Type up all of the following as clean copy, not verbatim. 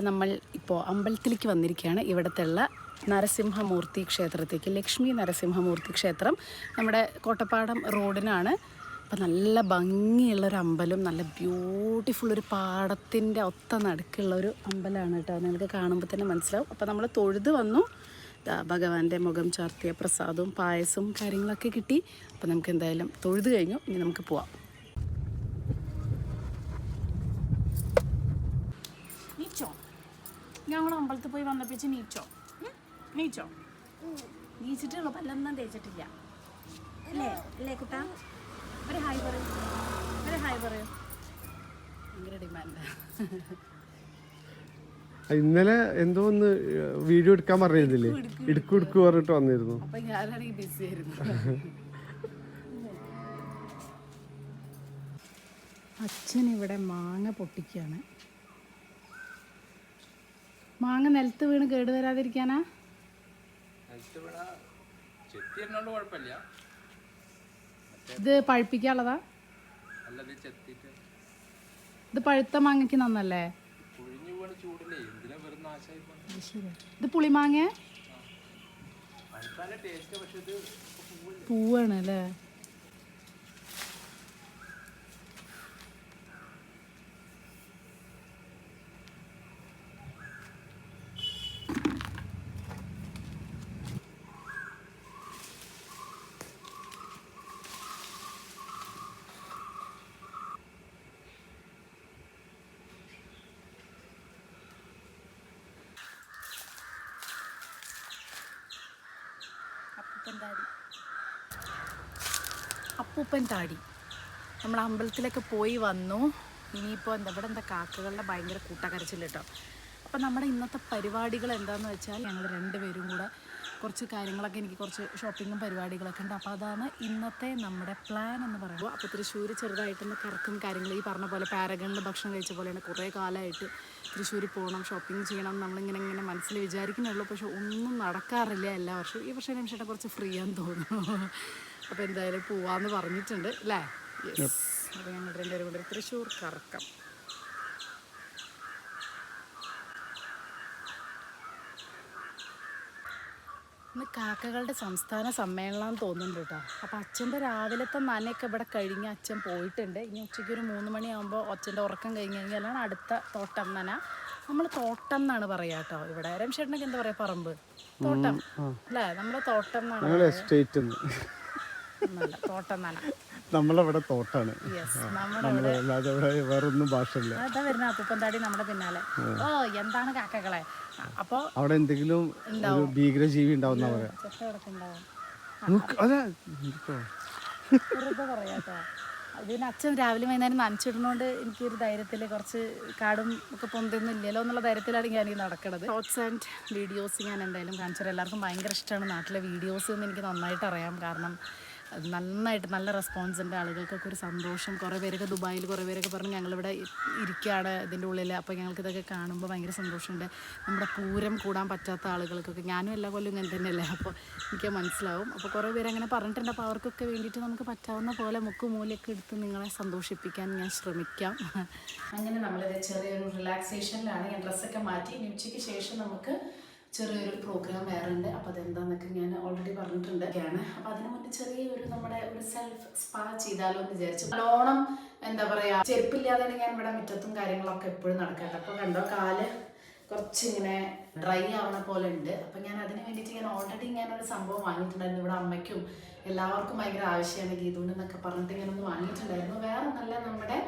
നമ്മൾ ഇപ്പോൾ അമ്പലത്തിലേക്ക് വന്നിരിക്കുകയാണ്. ഇവിടത്തുള്ള നരസിംഹമൂർത്തി ക്ഷേത്രത്തേക്ക്, ലക്ഷ്മി നരസിംഹമൂർത്തി ക്ഷേത്രം നമ്മുടെ കോട്ടപ്പാടം റോഡിനാണ്. അപ്പം നല്ല ഭംഗിയുള്ളൊരു അമ്പലം, നല്ല ബ്യൂട്ടിഫുൾ ഒരു പാടത്തിൻ്റെ ഒത്ത നടുക്കുള്ളൊരു അമ്പലമാണ് കേട്ടോ. നിങ്ങൾക്ക് കാണുമ്പോൾ തന്നെ മനസ്സിലാവും. അപ്പോൾ നമ്മൾ തൊഴുത് വന്നു. ഭഗവാന്റെ മുഖം ചാർത്തിയ പ്രസാദവും പായസവും കാര്യങ്ങളൊക്കെ കിട്ടി. അപ്പോൾ നമുക്ക് എന്തായാലും തൊഴുത് കഴിഞ്ഞു. ഇനി നമുക്ക് പോവാം. നീച്ചോ, ഞങ്ങൾ അമ്പലത്തിൽ പോയി വന്നപ്പിച്ച് നീച്ചോ നീച്ചിട്ടുള്ള പല്ലൊന്നും തേച്ചിട്ടില്ല അല്ലേ അല്ലേ കുട്ടാ? ഒരു ഹായ് പറയൂ, ഭയങ്കര ഡിമാൻഡാ. ഇന്നലെ എന്തോ ഒന്ന് വീഡിയോ എടുക്കാൻ പറഞ്ഞിരുന്നില്ലേ? എടുക്കു പറഞ്ഞിട്ട് വന്നിരുന്നു. അപ്പൊ ഞാനാണെങ്കിൽ ബിസി ആയിരുന്നു. അച്ഛൻ ഇവിടെ മാങ്ങ പൊട്ടിക്കുകയാണ്. മാങ്ങ നിലത്ത് വീണ് കേടുവരാതിരിക്കാനാ? ഇത് പഴുപ്പിക്കാനുള്ളതാ? ഇത് പഴുത്ത മാങ്ങയ്ക്ക് നന്നല്ലേ? ഇത് പുളിമാങ്ങ പൂവാണ് അല്ലേ? അപ്പൂപ്പൻ താടി. നമ്മൾ അമ്പലത്തിലൊക്കെ പോയി വന്നു. ഇനിയിപ്പോൾ ഇവിടെ എന്താ കാക്കകളുടെ ഭയങ്കര കൂട്ടക്കരച്ചിൽ കേട്ടോ. അപ്പോൾ നമ്മുടെ ഇന്നത്തെ പരിപാടികൾ എന്താണെന്ന് വെച്ചാൽ ഞങ്ങൾ രണ്ടുപേരും കൂടെ കുറച്ച് കാര്യങ്ങളൊക്കെ, എനിക്ക് കുറച്ച് ഷോപ്പിങ്ങും പരിപാടികളൊക്കെ ഉണ്ട്. അപ്പോൾ അതാണ് ഇന്നത്തെ നമ്മുടെ പ്ലാൻ എന്ന് പറയുമ്പോൾ. അപ്പോൾ തൃശ്ശൂർ ചെറുതായിട്ടൊന്ന് കറക്കും കാര്യങ്ങൾ, ഈ പറഞ്ഞ പോലെ പാരഗണിൽ ഭക്ഷണം കഴിച്ച പോലെയാണ്. കുറേ കാലമായിട്ട് തൃശ്ശൂർ പോകണം, ഷോപ്പിംഗ് ചെയ്യണം നമ്മളിങ്ങനെ മനസ്സിൽ വിചാരിക്കുന്നുള്ളൂ. പക്ഷെ ഒന്നും നടക്കാറില്ല എല്ലാ വർഷവും. ഈ വർഷം നിമിഷം കുറച്ച് ഫ്രീ ആണെന്ന് തോന്നുന്നു. അപ്പോൾ എന്തായാലും പോവാമെന്ന് പറഞ്ഞിട്ടുണ്ട് അല്ലേ? യെസ്. അപ്പോൾ ഞങ്ങൾ രണ്ടുപേരും കൂടെ തൃശ്ശൂർ കറക്കം. ഇന്ന് കാക്കകളുടെ സംസ്ഥാന സമ്മേളനം തോന്നുന്നുണ്ട് കേട്ടോ. അപ്പോൾ അച്ഛൻ്റെ രാവിലത്തെ നനയൊക്കെ ഇവിടെ കഴിഞ്ഞ് അച്ഛൻ പോയിട്ടുണ്ട്. ഇനി ഉച്ചയ്ക്ക് ഒരു 3 മണിയാകുമ്പോൾ അച്ഛൻ്റെ ഉറക്കം കഴിഞ്ഞ് കഴിഞ്ഞാലാണ് അടുത്ത തോട്ടം നന. നമ്മൾ തോട്ടം എന്നാണ് പറയുക കേട്ടോ ഇവിടെ. രമേശേട്ടനൊക്കെ എന്താ പറയുക? പറമ്പ് തോട്ടം അല്ലേ? നമ്മുടെ തോട്ടം എന്നാണ്. തോട്ടം നന നമ്മളവിടെ തോട്ടാണ്. വേറൊന്നും ഭാഷയില്ല. അതാ വരുന്ന അപ്പൂപ്പന്താടി നമ്മുടെ പിന്നാലെ. ഓ എന്താണ് കാക്കകളെ? അപ്പൊ അവിടെ എന്തെങ്കിലും ഭീകരജീവി ഉണ്ടാവുന്ന പറയാ. പറയാട്ടോ. അതിന് അച്ഛൻ രാവിലെ വൈകുന്നേരം നനച്ചിടുന്നോണ്ട് എനിക്കൊരു ധൈര്യത്തിൽ, കുറച്ച് കാടും ഒക്കെ പൊന്തൊന്നും ഇല്ലല്ലോ എന്നുള്ള ധൈര്യത്തിലാണ് ഞാൻ ഈ നടക്കുന്നത്. ഷോർട്സ് ആൻഡ് വീഡിയോസ് ഞാൻ എന്തായാലും കാണിച്ചത്. എല്ലാവർക്കും ഭയങ്കര ഇഷ്ടമാണ് നാട്ടിലെ വീഡിയോസ് എന്ന് എനിക്ക് നന്നായിട്ട് അറിയാം. കാരണം നന്നായിട്ട് നല്ല റെസ്പോൺസ് ഉണ്ട്. ആളുകൾക്കൊക്കെ ഒരു സന്തോഷം. കുറേ പേരൊക്കെ ദുബായിൽ, കുറേ പേരൊക്കെ പറഞ്ഞ് ഞങ്ങളിവിടെ ഇരിക്കുകയാണ് ഇതിൻ്റെ ഉള്ളിൽ. അപ്പോൾ ഞങ്ങൾക്കിതൊക്കെ കാണുമ്പോൾ ഭയങ്കര സന്തോഷമുണ്ട്. നമ്മുടെ പൂരം കൂടാൻ പറ്റാത്ത ആളുകൾക്കൊക്കെ, ഞാനും എല്ലാ കൊല്ലം ഇങ്ങനെ തന്നെയല്ലേ, അപ്പോൾ എനിക്ക് മനസ്സിലാവും. അപ്പോൾ കുറേ പേര് അങ്ങനെ പറഞ്ഞിട്ടുണ്ട്. അപ്പോൾ അവർക്കൊക്കെ വേണ്ടിയിട്ട് നമുക്ക് പറ്റാവുന്ന പോലെ മുക്കുമൂലയൊക്കെ എടുത്ത് നിങ്ങളെ സന്തോഷിപ്പിക്കാൻ ഞാൻ ശ്രമിക്കാം. അങ്ങനെ നമ്മളിത് ചെറിയൊരു റിലാക്സേഷനിലാണ്. ഞാൻ ഡ്രസ്സൊക്കെ മാറ്റി. ഇനി ഉച്ചയ്ക്ക് ശേഷം നമുക്ക് ചെറിയൊരു പ്രോഗ്രാം വേറെ ഉണ്ട്. അപ്പോൾ അതെന്താണെന്നൊക്കെ ഞാൻ ഓൾറെഡി പറഞ്ഞിട്ടുണ്ട്. അപ്പോൾ അതിന് മുന്നേ ചെറിയൊരു നമ്മുടെ ഒരു സെൽഫ് സ്പാ ചെയ്താലോ എന്ന് വിചാരിച്ചു. നല്ലോണം എന്താ പറയുക, ചെരുപ്പില്ലാതെയാണ് ഞാൻ ഇവിടെ മുറ്റത്തും കാര്യങ്ങളൊക്കെ എപ്പോഴും നടക്കട്ടെ. അപ്പോൾ കണ്ടോ കാല് കുറച്ചിങ്ങനെ ഡ്രൈ ആവണ പോലെ ഉണ്ട്. അപ്പം ഞാൻ അതിന് വേണ്ടിയിട്ട് ഞാൻ ഓൾറെഡി ഞാനൊരു സംഭവം വാങ്ങിയിട്ടുണ്ടായിരുന്നു. ഇവിടെ അമ്മയ്ക്കും എല്ലാവർക്കും ഭയങ്കര ആവശ്യമാണ് ഗീതുണ്ട് എന്നൊക്കെ പറഞ്ഞിട്ട് ഞാനൊന്ന് വാങ്ങിയിട്ടുണ്ടായിരുന്നു. വേറെ നല്ല നമ്മുടെ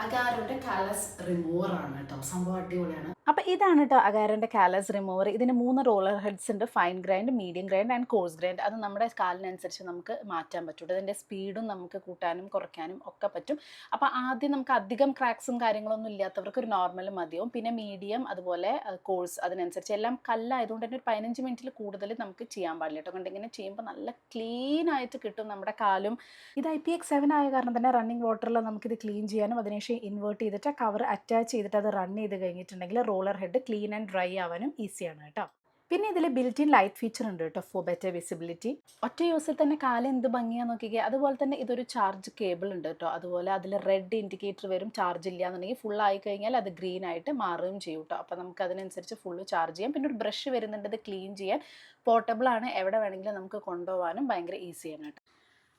അഗാരോൻ്റെ കാലസ് റിമൂവർ ആണ് കേട്ടോ. സംഭവം അടിപൊളിയാണ്. അപ്പോൾ ഇതാണ് കേട്ടോ അഗാരോൻ്റെ കാലസ് റിമൂവർ. ഇതിന് 3 റോളർ ഹെഡ്സ് ഉണ്ട്. Fine grind, medium grind and course grind. അത് നമ്മുടെ കാലിനനുസരിച്ച് നമുക്ക് മാറ്റാൻ പറ്റും. അതിൻ്റെ സ്പീഡും നമുക്ക് കൂട്ടാനും കുറയ്ക്കാനും ഒക്കെ പറ്റും. അപ്പോൾ ആദ്യം നമുക്ക് അധികം ക്രാക്സും കാര്യങ്ങളൊന്നും ഇല്ലാത്തവർക്ക് ഒരു നോർമൽ മതിയാവും. പിന്നെ മീഡിയം, അതുപോലെ കോഴ്സ്, അതിനനുസരിച്ച് എല്ലാം കല്ലായതുകൊണ്ട് തന്നെ ഒരു 15 മിനിറ്റിൽ കൂടുതൽ നമുക്ക് ചെയ്യാൻ പാടില്ല കേട്ടോ. കൊണ്ട് ഇങ്ങനെ ചെയ്യുമ്പോൾ നല്ല ക്ലീൻ ആയിട്ട് കിട്ടും നമ്മുടെ കാലും. ഇത് IPX7 ആയ കാരണം തന്നെ റണ്ണിങ് വാട്ടറിൽ നമുക്കിത് ക്ലീൻ ചെയ്യാനും അതിനുശേഷം ഇൻവേർട്ട് ചെയ്തിട്ട് കവർ അറ്റാച്ച് ചെയ്തിട്ട് അത് റൺ ചെയ്ത് കഴിഞ്ഞിട്ടുണ്ടെങ്കിൽ roller head clean and dry ആവാനും ഈസിയാണ് കേട്ടോ. പിന്നെ ഇതിൽ ബിൽറ്റ് ഇൻ ലൈറ്റ് ഫീച്ചർ ഉണ്ട് കേട്ടോ ഫോർ ബെറ്റർ വിസിബിലിറ്റി. ഒറ്റ യൂസിൽ തന്നെ കാലം എന്ത് ഭംഗിയാന്ന് നോക്കിക്കുക. അതുപോലെ തന്നെ ഇതൊരു ചാർജ് കേബിൾ ഉണ്ട് കേട്ടോ. അതുപോലെ അതിൽ റെഡ് ഇൻഡിക്കേറ്റർ വരും. ചാർജ് ഇല്ല എന്നുണ്ടെങ്കിൽ ഫുൾ ആയി കഴിഞ്ഞാൽ അത് ഗ്രീൻ ആയിട്ട് മാറുകയും ചെയ്യും കേട്ടോ. അപ്പോൾ നമുക്ക് അതിനനുസരിച്ച് ഫുള്ള് ചാർജ് ചെയ്യാം. പിന്നെ ഒരു ബ്രഷ് വരുന്നുണ്ട്, ഇത് ക്ലീൻ ചെയ്യാൻ പോർട്ടബിൾ ആണ്. എവിടെ വേണമെങ്കിലും നമുക്ക് കൊണ്ടുപോകാനും ഭയങ്കര ഈസിയാണ് കേട്ടോ.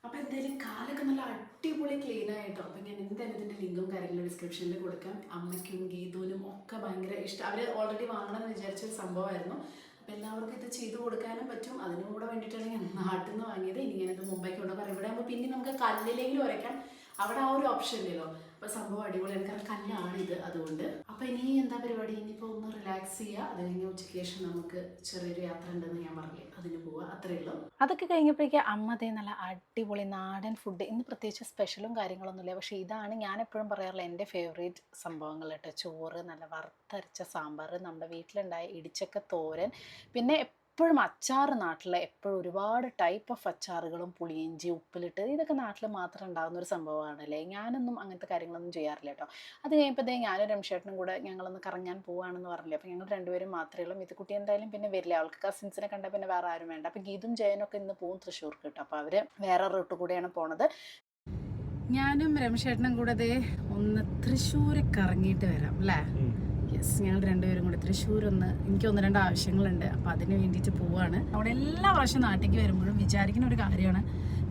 അപ്പോൾ എന്തായാലും കാലൊക്കെ നല്ല അടിപൊളി ക്ലീൻ ആയിട്ടോ. അപ്പോൾ ഞാൻ എന്തായാലും ഇതിൻ്റെ ലിങ്കും കാര്യങ്ങളും ഡിസ്ക്രിപ്ഷനിൽ കൊടുക്കാം. അമ്മയ്ക്കും ഗീതുവിനും ഒക്കെ ഭയങ്കര ഇഷ്ടം. അവർ ഓൾറെഡി വാങ്ങണമെന്ന് വിചാരിച്ചൊരു സംഭവമായിരുന്നു. അപ്പോൾ എല്ലാവർക്കും ഇത് ചെയ്ത് കൊടുക്കാനും പറ്റും. അതിനും കൂടെ വേണ്ടിയിട്ടാണ് ഞാൻ നാട്ടിൽ നിന്ന് വാങ്ങിയത്. ഇനി ഞാനിത് മുംബൈക്ക് കൊണ്ടുപോകാം. ഇവിടെ ആകുമ്പോൾ പിന്നെ നമുക്ക് കല്ലിലെങ്കിലും ഉരയ്ക്കാം. അവിടെ ആ ഒരു ഓപ്ഷൻ ഇല്ലല്ലോ. അപ്പോൾ സംഭവം അടിപൊളിയാണ്, കാരണം കല്ലാണിത്. അതുകൊണ്ട് അപ്പോൾ ഇനി എന്താ പരിപാടി, ഇനിയിപ്പോൾ ഒന്ന് റിലാക്സ് ചെയ്യുക. അത് കഴിഞ്ഞ് ഉച്ചയ്ക്ക് ശേഷം നമുക്ക് ചെറിയൊരു യാത്ര ഉണ്ടെന്ന് ഞാൻ പറഞ്ഞില്ലേ, അതിന് പോവുക, അത്രയേ ഉള്ളൂ. അതൊക്കെ കഴിഞ്ഞപ്പോഴേക്കും അമ്മ അതേ നല്ല അടിപൊളി നാടൻ ഫുഡ്. ഇന്ന് പ്രത്യേകിച്ച് സ്പെഷ്യലും കാര്യങ്ങളൊന്നുമില്ല. പക്ഷേ ഇതാണ് ഞാൻ എപ്പോഴും പറയാറുള്ള എൻ്റെ ഫേവറേറ്റ് സംഭവങ്ങൾ കേട്ടോ. ചോറ്, നല്ല വറുത്തരച്ച സാമ്പാർ, നമ്മുടെ വീട്ടിലുണ്ടായ ഇടിച്ചക്ക തോരൻ, പിന്നെ എപ്പോഴും അച്ചാർ. നാട്ടിലെ എപ്പോഴും ഒരുപാട് ടൈപ്പ് ഓഫ് അച്ചാറുകളും പുളിയിഞ്ചി ഉപ്പിലിട്ട്, ഇതൊക്കെ നാട്ടിൽ മാത്രം ഉണ്ടാകുന്ന ഒരു സംഭവമാണല്ലേ. ഞാനൊന്നും അങ്ങനത്തെ കാര്യങ്ങളൊന്നും ചെയ്യാറില്ല കേട്ടോ. അത് കഴിയുമ്പോഴത്തേ ഞാനും രമേശേട്ടനും കൂടെ ഞങ്ങളൊന്ന് കറങ്ങാൻ പോവുകയാണെന്ന് പറഞ്ഞില്ലേ. അപ്പോൾ ഞങ്ങൾ രണ്ടുപേരും മാത്രമേ ഉള്ളൂ. ഇത് കുട്ടി എന്തായാലും പിന്നെ വരില്ല, അവൾക്ക് കസിൻസിനെ കണ്ടാൽ പിന്നെ വേറെ ആരും വേണ്ട. അപ്പോൾ ഗീതും ജയനൊക്കെ ഇന്ന് പോകും തൃശ്ശൂർക്ക് കേട്ടോ. അപ്പോൾ അവർ വേറെ റൂട്ട് കൂടെയാണ് പോണത്. ഞാനും രമേശേട്ടനും കൂടെ അതേ ഒന്ന് തൃശ്ശൂർ കറങ്ങിയിട്ട് വരാം അല്ലേ. യെസ്, ഞങ്ങൾ രണ്ടുപേരും കൂടെ തൃശ്ശൂർ എനിക്ക് 1-2 ആവശ്യങ്ങളുണ്ട്. അപ്പോൾ അതിന് വേണ്ടിയിട്ട് പോവുകയാണ്. അവിടെ എല്ലാ പ്രാവശ്യം നാട്ടിലേക്ക് വരുമ്പോഴും വിചാരിക്കുന്ന ഒരു കാര്യമാണ്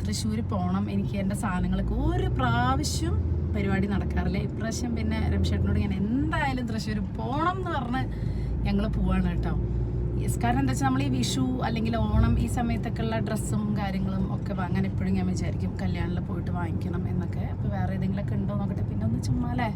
തൃശ്ശൂർ പോകണം. എനിക്ക് എൻ്റെ സാധനങ്ങൾക്ക് ഒരു പ്രാവശ്യം പരിപാടി നടക്കാറില്ല. ഇപ്രാവശ്യം പിന്നെ രമേശേട്ടനോട് ഞാൻ എന്തായാലും തൃശ്ശൂർ പോകണം എന്ന് പറഞ്ഞ് ഞങ്ങൾ പോവാണ് കേട്ടോ. യെസ്, കാരണം എന്താ വെച്ചാൽ നമ്മൾ ഈ വിഷു അല്ലെങ്കിൽ ഓണം ഈ സമയത്തൊക്കെ ഉള്ള ഡ്രസ്സും കാര്യങ്ങളും ഒക്കെ വാങ്ങാൻ എപ്പോഴും ഞാൻ വിചാരിക്കും കല്യാണിൽ പോയിട്ട് വാങ്ങിക്കണം എന്നൊക്കെ. അപ്പോൾ വേറെ ഏതെങ്കിലുമൊക്കെ ഉണ്ടോ നോക്കട്ടെ. പിന്നെ ഒന്ന് ചുമ്മാല്ലേ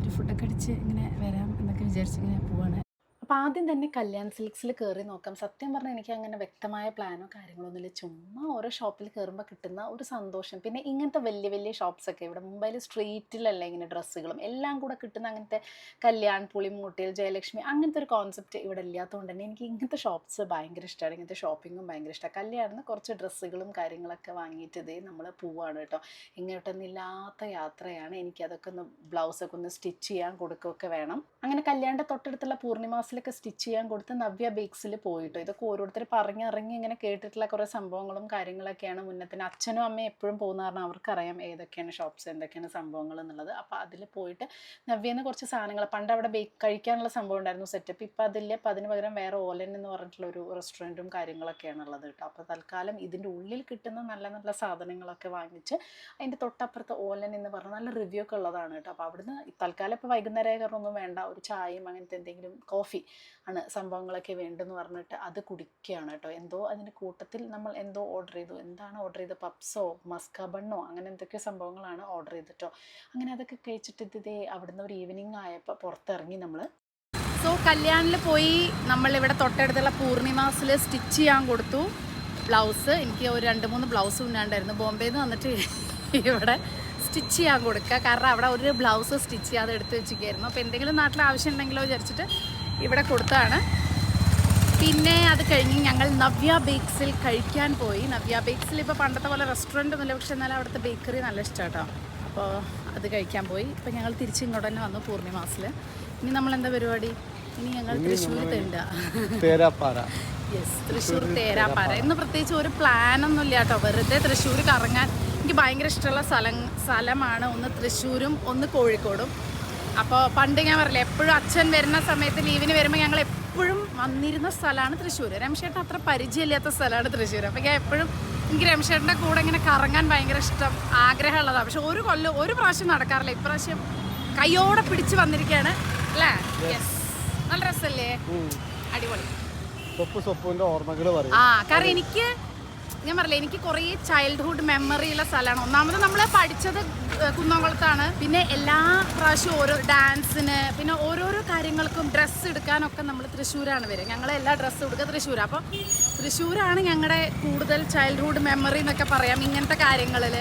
ഒരു ഫുഡൊക്കെ അടിച്ച് ഇങ്ങനെ വരാം എന്നൊക്കെ വിചാരിച്ച് ഇങ്ങനെ പോവാണ്. അപ്പോൾ ആദ്യം തന്നെ കല്യാൺ സിൽക്സിൽ കയറി നോക്കാം. സത്യം പറഞ്ഞാൽ എനിക്ക് അങ്ങനെ വ്യക്തമായ പ്ലാനോ കാര്യങ്ങളൊന്നുമില്ല. ചുമ്മാ ഓരോ ഷോപ്പിൽ കയറുമ്പോൾ കിട്ടുന്ന ഒരു സന്തോഷം. പിന്നെ ഇങ്ങനത്തെ വലിയ വലിയ ഷോപ്സൊക്കെ ഇവിടെ മുംബൈയിൽ സ്ട്രീറ്റിലല്ലേ ഇങ്ങനെ ഡ്രസ്സുകളും എല്ലാം കൂടെ കിട്ടുന്ന അങ്ങനത്തെ കല്യാൺ, പുളിമൂട്ടിൽ, ജയലക്ഷ്മി അങ്ങനത്തെ ഒരു കോൺസെപ്റ്റ് ഇവിടെ ഇല്ലാത്തതുകൊണ്ട് തന്നെ എനിക്ക് ഇങ്ങനത്തെ ഷോപ്സ് ഭയങ്കര ഇഷ്ടമാണ്. ഇങ്ങനത്തെ ഷോപ്പിങ്ങും ഭയങ്കര ഇഷ്ടമാണ്. കല്യാണിന്ന് കുറച്ച് ഡ്രസ്സുകളും കാര്യങ്ങളൊക്കെ വാങ്ങിയിട്ട് ഇതേ നമ്മൾ പോവാണ് കേട്ടോ. ഇങ്ങോട്ടൊന്നില്ലാത്ത യാത്രയാണ്. എനിക്കതൊക്കെ ഒന്ന് ബ്ലൗസൊക്കെ ഒന്ന് സ്റ്റിച്ച് ചെയ്യാൻ കൊടുക്കുകയൊക്കെ വേണം. അങ്ങനെ കല്യാണിൻ്റെ തൊട്ടടുത്തുള്ള പൂർണിമാസിലൊക്കെ സ്റ്റിച്ച് ചെയ്യാൻ കൊടുത്ത് നവ്യ ബേക്സിൽ പോയിട്ടോ. ഇതൊക്കെ ഓരോരുത്തർ പറഞ്ഞിറങ്ങി ഇങ്ങനെ കേട്ടിട്ടുള്ള കുറേ സംഭവങ്ങളും കാര്യങ്ങളൊക്കെയാണ്. മുന്നത്തിന് അച്ഛനും അമ്മയും എപ്പോഴും പോകുന്ന കാരണം അവർക്കറിയാം ഏതൊക്കെയാണ് ഷോപ്സ്, എന്തൊക്കെയാണ് സംഭവങ്ങൾ എന്നുള്ളത്. അപ്പോൾ അതിൽ പോയിട്ട് നവ്യന്ന് കുറച്ച് സാധനങ്ങൾ, പണ്ട് അവിടെ കഴിക്കാനുള്ള സംഭവം ഉണ്ടായിരുന്നു സെറ്റപ്പ്. ഇപ്പോൾ അതില്ല. അപ്പോൾ അതിന് പകരം വേറെ ഓലൻ എന്ന് പറഞ്ഞിട്ടുള്ള ഒരു റെസ്റ്റോറൻറ്റും കാര്യങ്ങളൊക്കെയാണ് ഉള്ളത് കേട്ടോ. അപ്പോൾ തൽക്കാലം ഇതിൻ്റെ ഉള്ളിൽ കിട്ടുന്ന നല്ല നല്ല സാധനങ്ങളൊക്കെ വാങ്ങിച്ച് അതിൻ്റെ തൊട്ടപ്പുറത്ത് ഓലൻ എന്ന് പറഞ്ഞാൽ നല്ല റിവ്യൂ ഒക്കെ ഉള്ളതാണ് കേട്ടോ. അപ്പോൾ അവിടുന്ന് തൽക്കാലം ഇപ്പോൾ വൈകുന്നേരം കാരണം ഒന്നും വേണ്ട, ഒരു ചായയും അങ്ങനത്തെ എന്തെങ്കിലും കോഫി ആണ് സംഭവങ്ങളൊക്കെ വേണ്ടെന്ന് പറഞ്ഞിട്ട് അത് കുടിക്കുകയാണ് കേട്ടോ. എന്തോ അതിൻ്റെ കൂട്ടത്തിൽ നമ്മൾ എന്തോ ഓർഡർ ചെയ്തു. എന്താണ് ഓർഡർ ചെയ്തത്? പപ്സോ മസ്ക ബണ്ണോ അങ്ങനെ എന്തൊക്കെയോ സംഭവങ്ങളാണ് ഓർഡർ ചെയ്തിട്ടോ. അങ്ങനെ അതൊക്കെ കഴിച്ചിട്ട് ഇതേ അവിടുന്ന് ഒരു ഈവനിങ് ആയപ്പോൾ പുറത്തിറങ്ങി നമ്മൾ. സോ കല്യാണിൽ പോയി നമ്മളിവിടെ തൊട്ടടുത്തുള്ള പൂർണിമാസിൽ സ്റ്റിച്ച് ചെയ്യാൻ കൊടുത്തു ബ്ലൗസ്. എനിക്ക് ഒരു 2-3 ബ്ലൗസ് ഉണ്ടായിരുന്നു. ബോംബെയിൽ നിന്ന് വന്നിട്ട് ഇവിടെ സ്റ്റിച്ച് ചെയ്യാൻ കൊടുക്കുക. കാരണം അവിടെ ഒരു ബ്ലൗസ് സ്റ്റിച്ച് ചെയ്യാതെ എടുത്ത് വെച്ചിരിക്കുകയായിരുന്നു. അപ്പോൾ എന്തെങ്കിലും നാട്ടിൽ ആവശ്യം ഉണ്ടെങ്കിലോ വിചാരിച്ചിട്ട് ഇവിടെ കൊടുത്തതാണ്. പിന്നെ അത് കഴിഞ്ഞ് ഞങ്ങൾ നവ്യ ബേക്സിൽ കഴിക്കാൻ പോയി. നവ്യ ബേക്സിൽ ഇപ്പോൾ പണ്ടത്തെ പോലെ റെസ്റ്റോറൻറ്റ് ഒന്നുമില്ല, പക്ഷെ എന്നാലും അവിടുത്തെ ബേക്കറി നല്ല ഇഷ്ടമാണ് കേട്ടോ. അപ്പോൾ അത് കഴിക്കാൻ പോയി. ഇപ്പോൾ ഞങ്ങൾ തിരിച്ച് ഇങ്ങോട്ട് തന്നെ വന്നു പൂർണിമാസിൽ. ഇനി നമ്മളെന്താ പരിപാടി? ഇനി ഞങ്ങൾ തൃശ്ശൂർ തേരാപ്പാറ. യെസ്, തൃശ്ശൂർ തേരാപ്പാറ. ഇന്ന് പ്രത്യേകിച്ച് ഒരു പ്ലാനൊന്നും ഇല്ല കേട്ടോ. വെറുതെ തൃശ്ശൂർ കറങ്ങാൻ എനിക്ക് ഭയങ്കര ഇഷ്ടമുള്ള സ്ഥലമാണ്. ഒന്ന് തൃശ്ശൂരും ഒന്ന് കോഴിക്കോടും. അപ്പോൾ പണ്ട് ഞാൻ പറയില്ല, എപ്പോഴും അച്ഛൻ വരുന്ന സമയത്ത് ലീവിന് വരുമ്പോൾ ഞങ്ങൾ എപ്പോഴും വന്നിരുന്ന സ്ഥലമാണ് തൃശ്ശൂർ. രമേശേട്ടൻ അത്ര പരിചയമില്ലാത്ത സ്ഥലമാണ് തൃശ്ശൂർ. അപ്പോൾ ഞാൻ എപ്പോഴും എനിക്ക് രമേശേട്ടൻ്റെ കൂടെ ഇങ്ങനെ കറങ്ങാൻ ഭയങ്കര ഇഷ്ടം, ആഗ്രഹമുള്ളതാണ്. പക്ഷെ ഒരു പ്രാവശ്യം നടക്കാറില്ല. ഇപ്രാവശ്യം കയ്യോടെ പിടിച്ച് വന്നിരിക്കുകയാണ് അല്ലേ. യെസ്, നല്ല രസമല്ലേ, അടിപൊളി. കാരണം എനിക്ക് ഞാൻ പറയില്ല, എനിക്ക് കുറേ ചൈൽഡ്ഹുഡ് മെമ്മറി ഉള്ള സ്ഥലമാണ്. ഒന്നാമത് നമ്മൾ പഠിച്ചത് കുന്നംകുളത്താണ്. പിന്നെ എല്ലാ പ്രാവശ്യവും ഓരോ ഡാൻസിന് പിന്നെ ഓരോരോ കാര്യങ്ങൾക്കും ഡ്രസ്സ് എടുക്കാനൊക്കെ നമ്മൾ തൃശ്ശൂരാണ് വരിക. ഞങ്ങളെല്ലാ ഡ്രസ്സ് എടുക്കുക തൃശ്ശൂരാണ്. അപ്പം തൃശ്ശൂരാണ് ഞങ്ങളുടെ കൂടുതൽ ചൈൽഡ്ഹുഡ് മെമ്മറി എന്നൊക്കെ പറയാം ഇങ്ങനത്തെ കാര്യങ്ങളിൽ.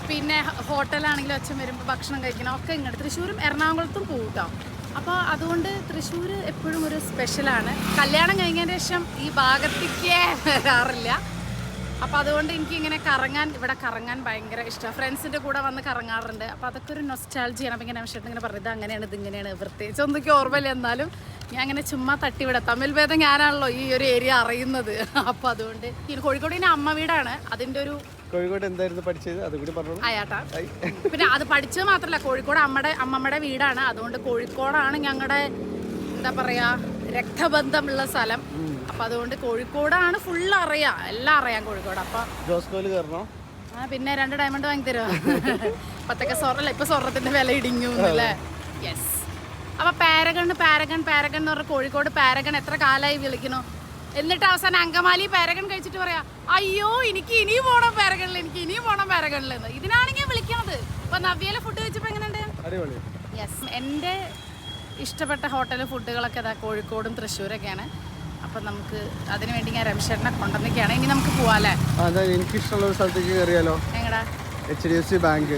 പിന്നെ ഹോട്ടലാണെങ്കിലും അച്ഛൻ വരുമ്പോൾ ഭക്ഷണം കഴിക്കണം ഒക്കെ ഇങ്ങോട്ട് തൃശ്ശൂരും എറണാകുളത്തും പോകും കേട്ടോ. അപ്പോൾ അതുകൊണ്ട് തൃശ്ശൂർ എപ്പോഴും ഒരു സ്പെഷ്യലാണ്. കല്യാണം കഴിഞ്ഞതിന് ശേഷം ഈ ഭാഗത്തേക്കേ വരാറില്ല. അപ്പോൾ അതുകൊണ്ട് എനിക്ക് ഇങ്ങനെ ഇവിടെ കറങ്ങാൻ ഭയങ്കര ഇഷ്ടമാണ്. ഫ്രണ്ട്സിൻ്റെ കൂടെ വന്ന് കറങ്ങാറുണ്ട്. അപ്പോൾ അതൊക്കെ ഒരു നൊസ്റ്റാൾജിയാണ്. അപ്പോൾ ഇങ്ങനെ ചേട്ടൻ ഇങ്ങനെ പറഞ്ഞത് അങ്ങനെയാണ് ഇതിങ്ങനെയാണ്, പ്രത്യേകിച്ച് ഒന്നൊക്കെ ഓർമ്മയില്ല. എന്നാലും ഞാൻ അങ്ങനെ ചുമ്മാ തട്ടിവിടാം. തമിഴ് ഭേദം ഞാനാണല്ലോ ഈ ഒരു ഏരിയ അറിയുന്നത്. അപ്പോൾ അതുകൊണ്ട് കോഴിക്കോട് ഇനി അമ്മ വീടാണ്. അതിൻ്റെ ഒരു കോഴിക്കോട് എന്തായിരുന്നു പഠിച്ചത് അതുകൂടി പറഞ്ഞു. ആയാട്ടാ. പിന്നെ അത് പഠിച്ചത് മാത്രമല്ല, കോഴിക്കോട് അമ്മമ്മയുടെ വീടാണ്. അതുകൊണ്ട് കോഴിക്കോടാണ് ഞങ്ങളുടെ എന്താ പറയാ രക്തബന്ധമുള്ള സ്ഥലം. അപ്പൊ അതുകൊണ്ട് കോഴിക്കോടാണ് ഫുള്ള് അറിയാം, എല്ലാം അറിയാം കോഴിക്കോട്. അപ്പൊ ജോസ്കോയിൽ കയറണോ? പിന്നെ 2 ഡയമണ്ട് വാങ്ങി തരുമോ? പത്തൊക്കെ സ്വർണ്ണല്ല, ഇപ്പൊ സ്വർണ്ണത്തിന്റെ വില ഇടിഞ്ഞു അല്ലേ? യെസ്. അപ്പൊ പാരഗൺ എന്ന് പറഞ്ഞ കോഴിക്കോട് പാരഗൺ എത്ര കാലമായി വിളിക്കണോ? എന്നിട്ട് അവസാനം അങ്കമാലി പാരഗൺ കഴിച്ചിട്ട് പറയാ, അയ്യോ എനിക്ക് ഇനിയും പോണം പാരഗണിൽ, എനിക്ക് ഇനിയും പോണം പാരഗണിൽ എന്ന്. ഇതിനാണ് ഞാൻ വിളിക്കണത്. അപ്പൊ നവ്യയിലെ ഫുഡ് കഴിച്ചപ്പോ എങ്ങനെയുണ്ട്? യെസ്. എൻ്റെ ഇഷ്ടപ്പെട്ട ഹോട്ടൽ ഫുഡുകളൊക്കെ അതാ കോഴിക്കോടും തൃശ്ശൂരൊക്കെയാണ്. അപ്പം നമുക്ക് അതിന് വേണ്ടി ഞാൻ രമേശേട്ടനെ കൊണ്ടുവന്നൊക്കെയാണ്. ഇനി നമുക്ക് പോവാല്ലേ? അതെ, എനിക്ക് ഇഷ്ടമുള്ള ഒരു സ്ഥലത്തേക്ക് കയറിയാലോ? എങ്ങടാ? HDFC bank.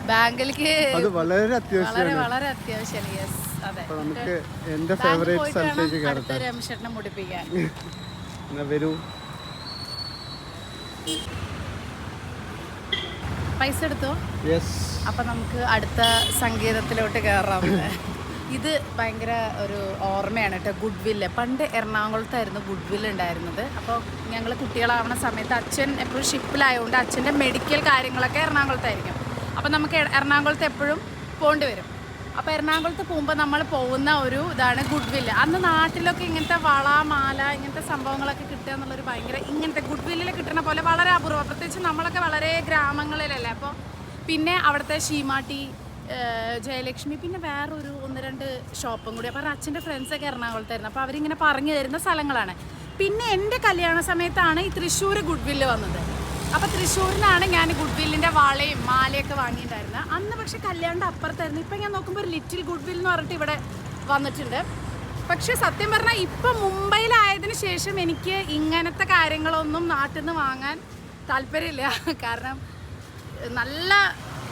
ബാങ്കിലേക്ക് അത് വളരെ അത്യാവശ്യമാണ്. വളരെ അത്യാവശ്യമാണ്. യെസ്, അതെ. നമുക്ക് എന്റെ ഫേവറേറ്റ് സ്ഥലത്തേക്ക് കയറട്ടെ. രമേശേട്ടനെ മുടിപ്പിക്കാൻ. വരൂ. പൈസ എടുത്തോ? യെസ്. അപ്പം നമുക്ക് അടുത്ത സംഗീതത്തിലോട്ട് കയറാം. ഇത് ഭയങ്കര ഒരു ഓർമ്മയാണ് കേട്ടോ, ഗുഡ് വില്ല്. പണ്ട് എറണാകുളത്തായിരുന്നു ഗുഡ് വില്ല് ഉണ്ടായിരുന്നത്. അപ്പോൾ ഞങ്ങൾ കുട്ടികളാവുന്ന സമയത്ത് അച്ഛൻ എപ്പോഴും ഷിപ്പിലായതുകൊണ്ട് അച്ഛൻ്റെ മെഡിക്കൽ കാര്യങ്ങളൊക്കെ എറണാകുളത്തായിരിക്കും. അപ്പോൾ നമുക്ക് എറണാകുളത്ത് എപ്പോഴും പോകേണ്ടി വരും. അപ്പോൾ എറണാകുളത്ത് പോകുമ്പോൾ നമ്മൾ പോകുന്ന ഒരു ഇതാണ് ഗുഡ് വില്ല്. അന്ന് നാട്ടിലൊക്കെ ഇങ്ങനത്തെ വള മാല ഇങ്ങനത്തെ സംഭവങ്ങളൊക്കെ കിട്ടുക എന്നുള്ളൊരു ഭയങ്കര, ഇങ്ങനത്തെ ഗുഡ് വില്ലിൽ കിട്ടുന്ന പോലെ വളരെ അപൂർവം. പ്രത്യേകിച്ച് നമ്മളൊക്കെ വളരെ ഗ്രാമങ്ങളിലല്ലേ. അപ്പോൾ പിന്നെ അവിടുത്തെ ശീമാട്ടി, ജയലക്ഷ്മി, പിന്നെ വേറൊരു 1-2 ഷോപ്പും കൂടി. അപ്പോൾ അച്ഛൻ്റെ ഫ്രണ്ട്സൊക്കെ എറണാകുളത്തായിരുന്നു. അപ്പോൾ അവരിങ്ങനെ പറഞ്ഞു തരുന്ന സ്ഥലങ്ങളാണ്. പിന്നെ എൻ്റെ കല്യാണ സമയത്താണ് ഈ തൃശ്ശൂർ ഗുഡ് വില്ല് വന്നത്. അപ്പോൾ തൃശ്ശൂരിനാണ് ഞാൻ ഗുഡ് വില്ലിൻ്റെ വളയും മാലയൊക്കെ വാങ്ങിയിട്ടുണ്ടായിരുന്നത്. അന്ന് പക്ഷേ കല്യാണിൻ്റെ അപ്പുറത്തായിരുന്നു. ഇപ്പം ഞാൻ നോക്കുമ്പോൾ ഒരു ലിറ്റിൽ ഗുഡ് വില്ല് എന്ന് പറഞ്ഞിട്ട് ഇവിടെ വന്നിട്ടുണ്ട്. പക്ഷേ സത്യം പറഞ്ഞാൽ ഇപ്പം മുംബൈയിലായതിനു ശേഷം എനിക്ക് ഇങ്ങനത്തെ കാര്യങ്ങളൊന്നും നാട്ടിൽ നിന്ന് വാങ്ങാൻ താല്പര്യമില്ല. കാരണം നല്ല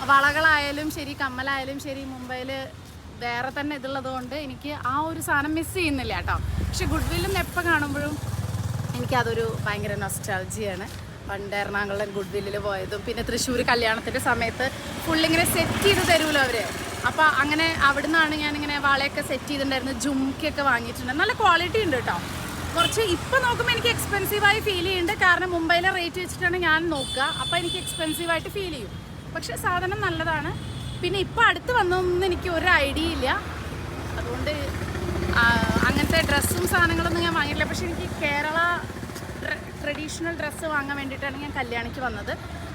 വളകളായാലും ശരി കമ്മലായാലും ശരി മുംബൈയിൽ വേറെ തന്നെ ഇതുള്ളത് കൊണ്ട് എനിക്ക് ആ ഒരു സാധനം മിസ് ചെയ്യുന്നില്ല കേട്ടോ. പക്ഷെ ഗുഡ് വില്ലും എപ്പോൾ കാണുമ്പോഴും എനിക്കതൊരു ഭയങ്കര നൊസ്റ്റാൾജിയാണ്. പണ്ട് എറണാകുളം ഗുഡ് വില്ലിൽ പോയതും പിന്നെ തൃശ്ശൂർ കല്യാണത്തിൻ്റെ സമയത്ത് ഫുള്ളിങ്ങനെ സെറ്റ് ചെയ്ത് തരുമല്ലോ അവർ. അപ്പോൾ അങ്ങനെ അവിടെ നിന്നാണ് ഞാനിങ്ങനെ വളയൊക്കെ സെറ്റ് ചെയ്തിട്ടുണ്ടായിരുന്നു. ജുംക്കൊക്കെ വാങ്ങിയിട്ടുണ്ട്. നല്ല ക്വാളിറ്റി ഉണ്ട് കേട്ടോ. കുറച്ച് ഇപ്പം നോക്കുമ്പോൾ എനിക്ക് എക്സ്പെൻസീവായി ഫീൽ ചെയ്യുന്നുണ്ട്. കാരണം മുംബൈയിലെ റേറ്റ് വെച്ചിട്ടാണ് ഞാൻ നോക്കുക. അപ്പോൾ എനിക്ക് എക്സ്പെൻസീവായിട്ട് ഫീൽ ചെയ്യും. പക്ഷെ സാധനം നല്ലതാണ്. പിന്നെ ഇപ്പം അടുത്ത് വന്നൊന്നും എനിക്ക് ഒരു ഐഡിയ ഇല്ല. അതുകൊണ്ട് അങ്ങനത്തെ ഡ്രസ്സും സാധനങ്ങളൊന്നും ഞാൻ വാങ്ങിയില്ല. പക്ഷെ എനിക്ക് കേരള ട്രഡീഷണൽ ഡ്രസ്സ് വാങ്ങാൻ വേണ്ടിയിട്ടാണ് ഞാൻ കല്യാണിക്ക് വന്നത്.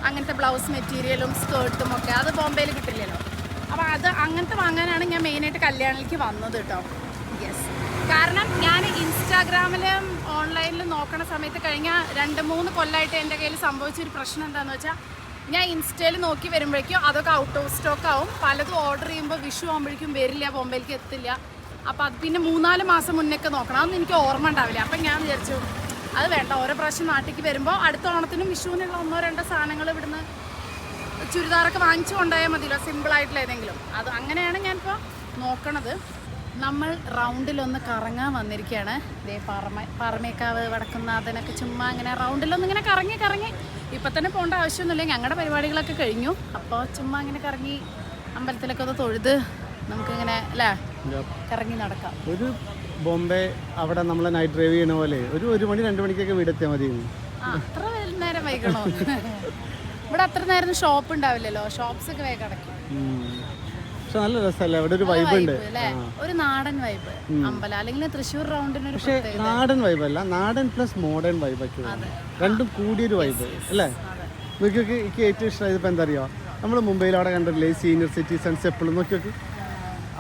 അങ്ങനത്തെ ബ്ലൗസ് മെറ്റീരിയലും സ്കേർട്ടും ഒക്കെ അത് ബോംബെയിൽ കിട്ടില്ലല്ലോ. അപ്പോൾ അങ്ങനത്തെ വാങ്ങാനാണ് ഞാൻ മെയിനായിട്ട് കല്യാണിലേക്ക് വന്നത് കേട്ടോ. യെസ്. കാരണം ഞാൻ ഇൻസ്റ്റാഗ്രാമിലും ഓൺലൈനിലും നോക്കണ സമയത്ത് കഴിഞ്ഞ 2-3 കൊല്ലമായിട്ട് എൻ്റെ കയ്യിൽ സംഭവിച്ചൊരു പ്രശ്നം എന്താണെന്ന് വെച്ചാൽ, ഞാൻ ഇൻസ്റ്റയിൽ നോക്കി വരുമ്പോഴേക്കും അതൊക്കെ ഔട്ട് ഓഫ് സ്റ്റോക്ക് ആവും. പലതും ഓർഡർ ചെയ്യുമ്പോൾ വിഷു ആകുമ്പോഴേക്കും വരില്ല, ബോംബെയിലേക്ക് എത്തില്ല. അപ്പോൾ അത് പിന്നെ 3-4 മാസം മുന്നേക്ക് നോക്കണം. അതൊന്നും എനിക്ക് ഓർമ്മ ഉണ്ടാവില്ല. അപ്പം ഞാൻ വിചാരിച്ചു അത് വേണ്ട, ഓരോ പ്രാവശ്യം നാട്ടിലേക്ക് വരുമ്പോൾ അടുത്ത ഓണത്തിനും വിഷുവിനുള്ള 1-2 സാധനങ്ങൾ ഇവിടുന്ന് ചുരിദാറൊക്കെ വാങ്ങിച്ചു കൊണ്ടുപോയാൽ മതിയല്ലോ, സിമ്പിളായിട്ടുള്ള ഏതെങ്കിലും. അത് അങ്ങനെയാണ് ഞാനിപ്പോൾ നോക്കണത്. നമ്മൾ റൗണ്ടിലൊന്ന് കറങ്ങാൻ വന്നിരിക്കുകയാണ്. ഇതേ പാറമേക്കാവ് വടക്കുന്നാഥനൊക്കെ ചുമ്മാ ഇങ്ങനെ റൗണ്ടിലൊന്നും ഇങ്ങനെ കറങ്ങി ഇപ്പം തന്നെ പോകേണ്ട ആവശ്യമൊന്നുമില്ല. ഞങ്ങളുടെ പരിപാടികളൊക്കെ കഴിഞ്ഞു. അപ്പോൾ ചുമ്മാ ഇങ്ങനെ കറങ്ങി അമ്പലത്തിലൊക്കെ ഒന്ന് തൊഴുത് നമുക്കിങ്ങനെ അല്ലേ കറങ്ങി നടക്കാം. ഒരു ബോംബെ അവിടെ നമ്മൾ നൈറ്റ് ഡ്രൈവ് ചെയ്യണ പോലെ ഒരു 1 മണി 2 മണിക്കൊക്കെ വീടെത്തിയാൽ മതി. അത്ര നേരം വൈകണോ? ഇവിടെ അത്ര നേരം ഷോപ്പ് ഉണ്ടാവില്ലല്ലോ. ഷോപ്സ് ഒക്കെ വേഗം അടയ്ക്കും. പക്ഷെ നല്ല രസമല്ലേ, അവിടെ ഒരു വൈബ് ഉണ്ട്, ഒരു നാടൻ വൈബ്. അമ്പലം അല്ലെങ്കിൽ തൃശ്ശൂർ റൗണ്ടിന്. പക്ഷെ നാടൻ വൈബ് അല്ല, നാടൻ പ്ലസ് മോഡേൺ വൈബ് ഒക്കെ രണ്ടും കൂടിയൊരു വൈബ് അല്ലേ. നോക്കിയൊക്കെ എനിക്ക് ഏറ്റവും ഇഷ്ടമായത് ഇപ്പം എന്താ അറിയോ, നമ്മൾ മുംബൈയിൽ അവിടെ കണ്ടില്ലേ സീനിയർ സിറ്റിസൺസ് എപ്പോഴും നോക്കിയൊക്കെ